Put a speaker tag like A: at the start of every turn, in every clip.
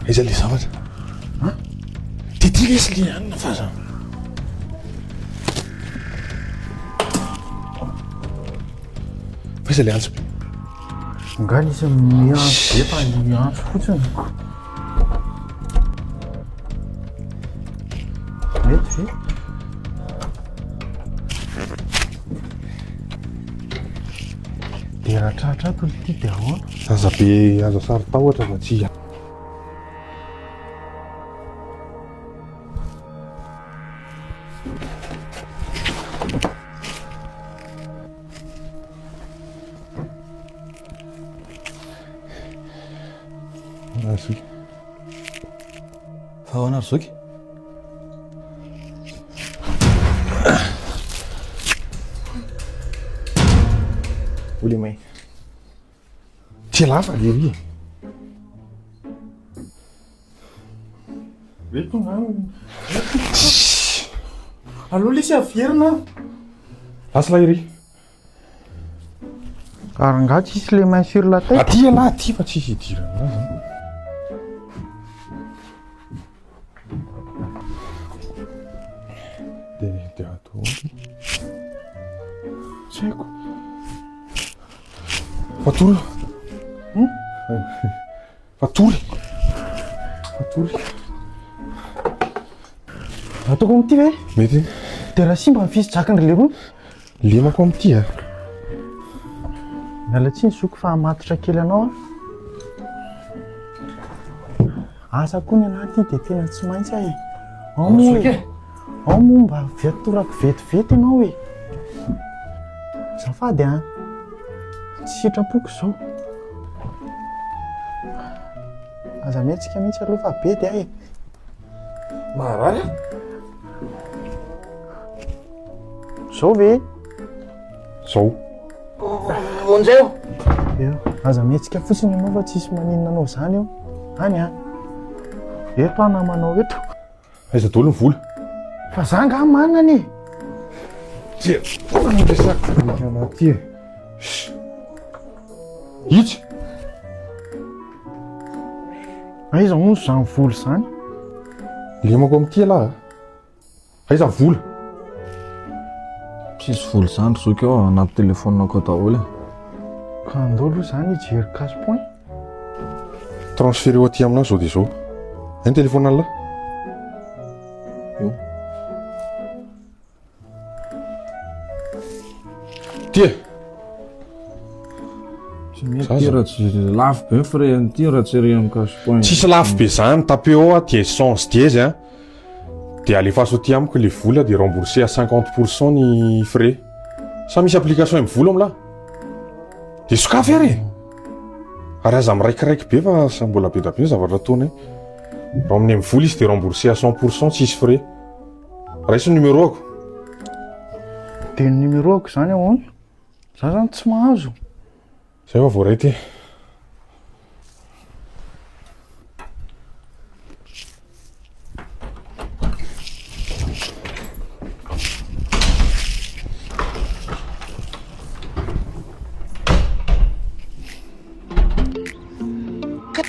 A: Aiza le zavatra? Ty lesy le anina fa za. Fa aiza le antso be?
B: Nga nisy miantso be fa miantso fotsiny. Mety ve? Dia raha tratra ato ity dia ahoana?
A: Aza be azo sary tahotra fa tsy Arzoky.
C: Fa ahoana Arzoky?
A: Oly may. Ty lafa le ry.
B: Reto ngano. Aloha le sy averina.
A: Lasa la iry.
B: Karangaha tsisy le main sur la tête.
A: Aty ala aty fa tsisy idirana. De ato. Tsy haiko. Fatory. Fatory. Fatory.
B: Ataoko amity ve?
A: Mety.
B: Dia raha simba mifisy drakany le roa.
A: Lemako amity a.
B: Miala tsiny zoko fa hamatotra kely anao a. Asa koa ny anaty dia tena tsy maintsy ahy. Ao moa hoe. Ao moa mba vetorako vetivety ianao hoe. Zafady a. Tsy sitrapoko zao. Aza metsika mihitsy aloha fa be dia ahy.
A: Marary.
B: Zao ve?
A: Zao.
C: Vonjeo.
B: Eo, aza metsika fotsiny ianao fa tsisy maninona anao zany eo. Any a. Eto ana manao eto.
A: Aiza daholo ny vola.
B: Fa za nga manany.
A: Tia. Resaka anaty. Itsy.
B: Aiza hono zany voly zany?
A: Lemako amity ala. Aiza vola.
C: Tsisy voly zany Arzoky ao anaty telefoninako daholo.
B: Ka andao aloha zany hijery cash point.
A: Transféré aty aminao zao dia zao. Ny telefona alla.
C: Io.
A: Tia.
C: Tsy mety raha tsy lafo be ny frais an'ity raha tsy ery amin'ny cash point.
A: Tsisy lafo be zany tapeo a dia essence dièse a. Dia alefaso aty amiko le vola dia remboursé à 50% ny frais. Sa misy application mivola amla. Dia sokafy ary. Ary aza miraikiraiky be fa sa mbola be da be zavatra ataony. Raha amin'ny mivola izy dia remboursé à 100% tsisy frais. Raisy numéro ako.
B: Dia ny numéro ako zany ahoana? Za zany tsy mahazo.
A: Zay fa voaray ty.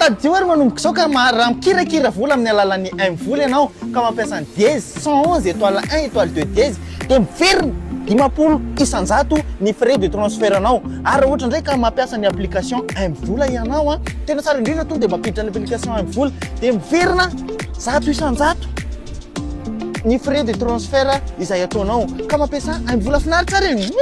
B: Tadio ary manomboka zao ka raha mikirakira vola amin'ny alalan'ny 1 vola ianao ka mampiasa ny dièse 111 étoile 1 étoile 2 dièse dia miverina 50 isan-jato ny frais de transfert anao. Ary ohatra ndray ka mampiasa ny application 1 vola ianao a, tena tsara indrindra to dia mampiditra ny application 1 vola dia miverina 100 isan-jato ny frais de transfert izay ataonao ka mampiasa 1 vola finaritra reny.